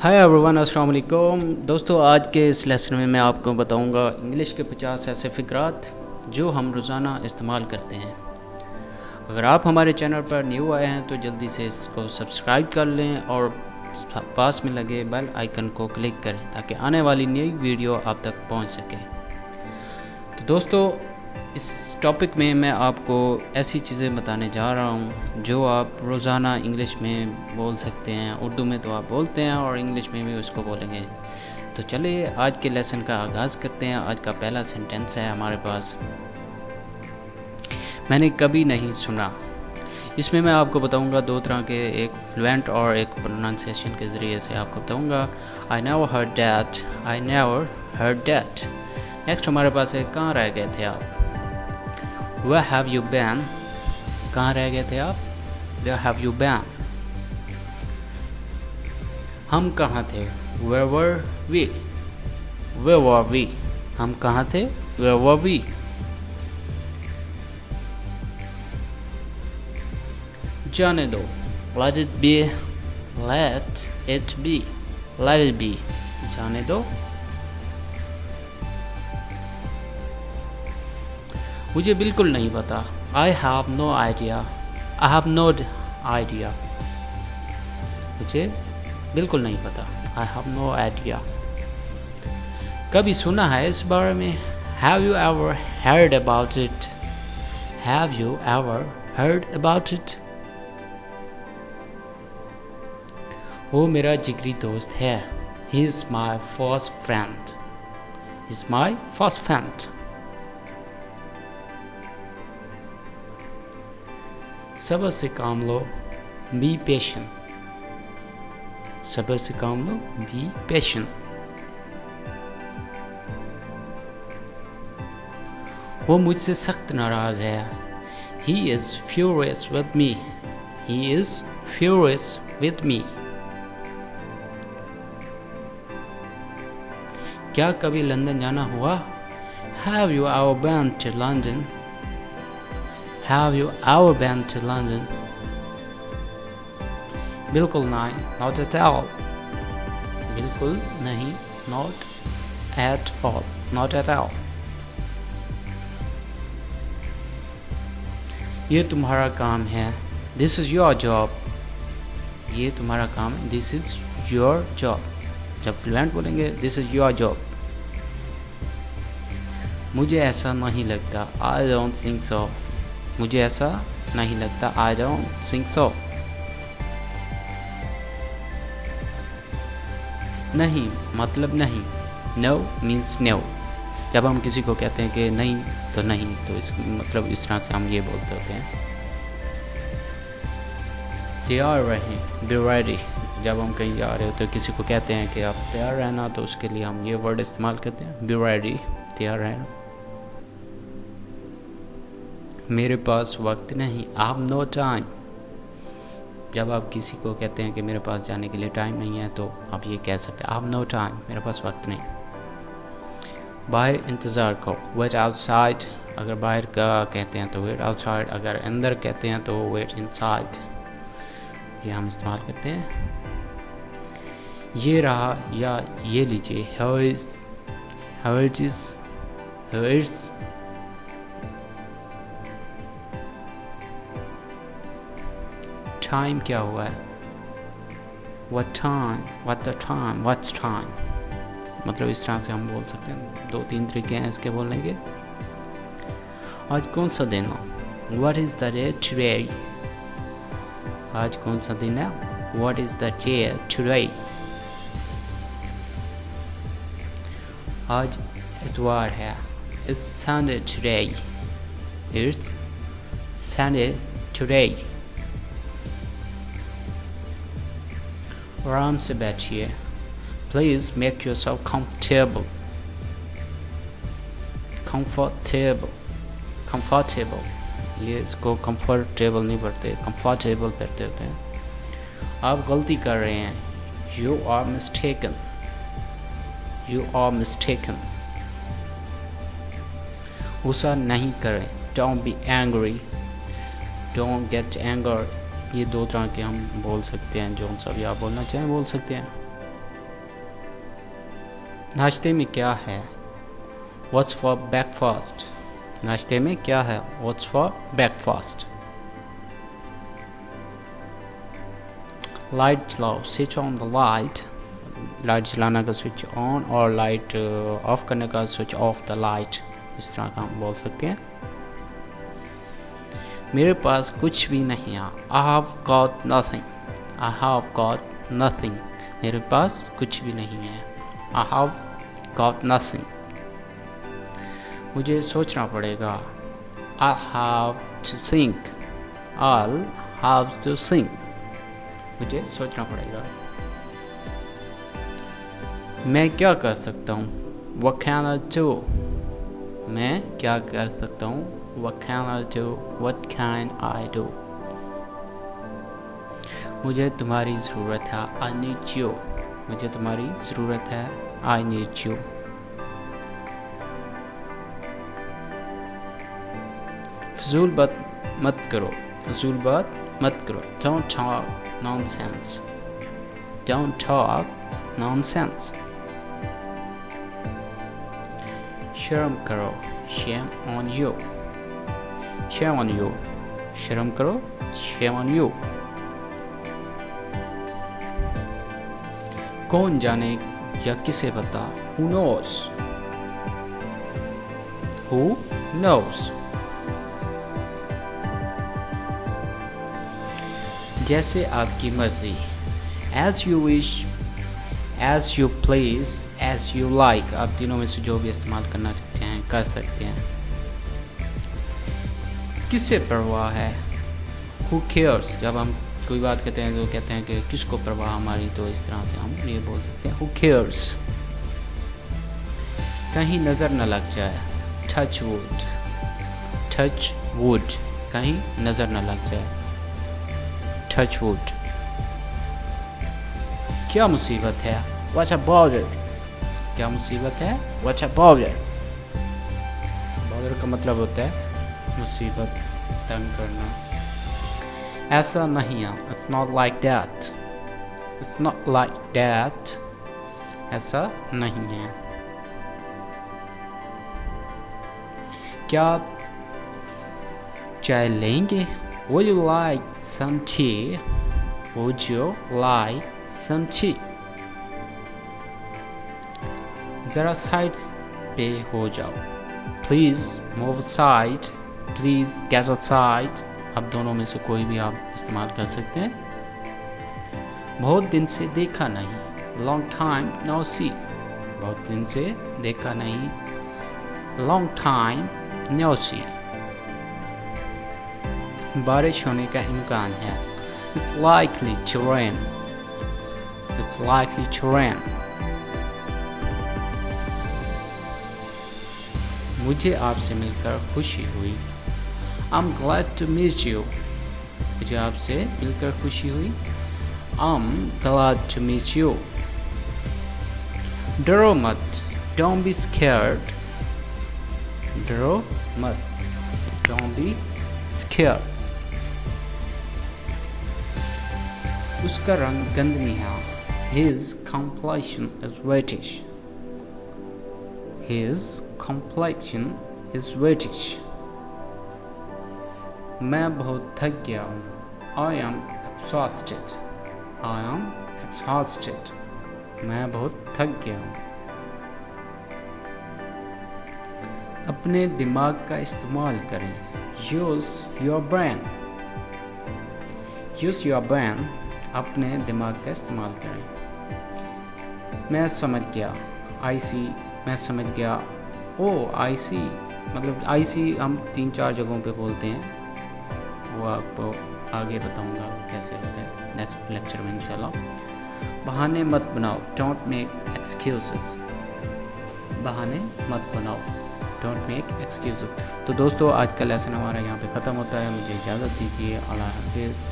Hi everyone, अस्सलाम वालेकुम दोस्तों। आज के इस लेसन में मैं आपको बताऊंगा इंग्लिश के 50 ऐसे फ़िक्रात जो हम रोज़ाना इस्तेमाल करते हैं। अगर आप हमारे चैनल पर न्यू आए हैं तो जल्दी से इसको सब्सक्राइब कर लें और पास में लगे बेल आइकन को क्लिक करें ताकि आने वाली नई वीडियो आप तक पहुंच सके। तो दोस्तों, इस टॉपिक में मैं आपको ऐसी चीज़ें बताने जा रहा हूँ जो आप रोज़ाना इंग्लिश में बोल सकते हैं। उर्दू में तो आप बोलते हैं और इंग्लिश में भी उसको बोलेंगे। तो चलिए आज के लेसन का आगाज़ करते हैं। आज का पहला सेंटेंस है हमारे पास, मैंने कभी नहीं सुना। इसमें मैं आपको बताऊंगा दो तरह के, एक फ्लुएंट और एक प्रोनाउंसिएशन के ज़रिए से आपको बताऊंगा। I never heard that, I never heard that. Next हमारे पास है, कहाँ रह गए थे आप। Where have you been? कहाँ रह गए थे आप? Where have you been? हम कहाँ थे? Where were we? Where were we? हम कहाँ थे? Where were we? जाने दो। Let it be. Let it be. Let it be. जाने दो। मुझे बिल्कुल नहीं पता। I have no idea. I have no idea. मुझे बिल्कुल नहीं पता। I have no idea. कभी सुना है इस बारे में? Have you ever heard about it? Have you ever heard about it? वो मेरा जिगरी दोस्त है। He is my first friend. He is my first friend. सब्र से काम लो, बी पेशेंट। सब्र से काम लो, बी पेशेंट। वो मुझसे सख्त नाराज है। He is furious with me. He is furious with me. क्या कभी लंदन जाना हुआ? Have you ever been to London? Have you ever been to London? बिल्कुल नहीं, not at all. बिल्कुल नहीं, not at all, not at all. ये तुम्हारा काम है, this is your job. ये तुम्हारा काम है, this is your job. जब फ्लुएंट बोलेंगे this is your job. मुझे ऐसा नहीं लगता, I don't think so. मुझे ऐसा नहीं लगता, I don't think so. नहीं मतलब नहीं, no means no. जब हम किसी को कहते हैं कि नहीं तो नहीं, तो इसका मतलब इस तरह से हम ये बोलते होते हैं। तैयार रहें, be ready. जब हम कहीं जा रहे होते हैं किसी को कहते हैं कि आप तैयार रहना, तो उसके लिए हम ये वर्ड इस्तेमाल करते हैं, be ready, तैयार रहना। मेरे पास वक्त नहीं, I have no time. जब आप किसी को कहते हैं कि मेरे पास जाने के लिए टाइम नहीं है, तो आप ये कह सकते हैं I have no time, मेरे पास वक्त नहीं। बाहर इंतज़ार करो, wait outside. अगर बाहर का कहते हैं तो wait outside, अगर अंदर कहते हैं तो wait inside. ये हम इस्तेमाल करते हैं। ये रहा या ये लीजिए, here it is, here it's. Time क्या हुआ है? What time, what the time, what's time. मतलब इस तरह से हम बोल सकते हैं। दो तीन तरीके हैं इसके बोलने के। आज कौन सा दिन है? What is the day today? आज कौन सा दिन है? What is the day today? आज इतवार है, It's Sunday today. It's Sunday today. आराम से बैठिए, please make yourself comfortable. Comfortable, ये इसको कंफर्टेबल नहीं पढ़ते, कंफर्टेबल पढ़ते होते हैं। आप गलती कर रहे हैं, you are mistaken, you are mistaken. गुस्सा नहीं करें, don't be angry, don't get anger. ये दो तरह के हम बोल सकते हैं, जो सा भी आप बोलना चाहें बोल सकते हैं। नाश्ते में क्या है? What's for breakfast? नाश्ते में क्या है? What's for breakfast? लाइट चलाओ, switch on the light. Light चलाने का स्विच ऑन और लाइट ऑफ करने का स्विच ऑफ द लाइट, इस तरह का हम बोल सकते हैं। मेरे पास कुछ भी नहीं है। I have got nothing. I have got nothing. मेरे पास कुछ भी नहीं है। I have got nothing. मुझे सोचना पड़ेगा। I have to think. I'll have to think. मुझे सोचना पड़ेगा। मैं क्या कर सकता हूँ? What can I do? मैं क्या कर सकता हूँ? What can I do? What can I do? मुझे तुम्हारी ज़रूरत है। I need you. मुझे तुम्हारी ज़रूरत है। I need you. फजूल बात मत करो। फजूल बात मत करो। Don't talk nonsense. Don't talk nonsense. शर्म करो। Shame on you. Shame on you. शर्म करो। Shame on you. कौन जाने या किसे पता? Who knows? Who knows? जैसे आपकी मर्जी। As you wish, as you please, as you like। आप तीनों में से जो भी इस्तेमाल करना चाहते हैं कर सकते हैं। किसे परवाह है? Who cares? जब हम कोई बात कहते हैं तो कहते हैं कि किसको परवाह हमारी, तो इस तरह से हम ये बोल सकते हैं Who cares? कहीं नज़र न लग जाए। Touch wood. Touch wood. कहीं नज़र न लग जाए। Touch wood. क्या मुसीबत है? What about it? क्या मुसीबत है? What about it? bother का मतलब होता है मुसीबत, तंग करना। ऐसा नहीं है। It's not like that. It's not like that. ऐसा नहीं है। क्या आप चाय लेंगे? Would you like some tea? Would you like some tea? ज़रा साइड पे हो जाओ। Please move aside. Please get aside. अब दोनों में से कोई भी आप इस्तेमाल कर सकते हैं। बहुत दिन से देखा नहीं। Long time no see. बहुत दिन से देखा नहीं। Long time no see. बारिश होने का इम्कान है। It's likely to rain. It's likely to rain. मुझे आपसे मिलकर खुशी हुई। I'm glad to meet you. मुझे आपसे मिलकर खुशी हुई। I'm glad to meet you. डरो मत। Don't be scared. डरो मत। Don't be scared. उसका रंग गंदनी है। His complexion is whitish. His complexion is whitish. मैं बहुत थक गया हूँ। I am exhausted. I am exhausted. मैं बहुत थक गया हूँ। अपने दिमाग का इस्तेमाल करें। Use your brain. Use your brain. अपने दिमाग का इस्तेमाल करें। मैं समझ गया। I see. मैं समझ गया। Oh, I see. मतलब I see हम 3-4 जगहों पे बोलते हैं, वो आपको आगे बताऊंगा कैसे होता है नेक्स्ट लेक्चर में इंशाल्लाह। बहाने मत बनाओ। Don't make excuses. बहाने मत बनाओ। Don't make excuses. तो दोस्तों आज का लेसन हमारा यहाँ पे ख़त्म होता है। मुझे इजाज़त दीजिए। अल्लाह हाफिज़।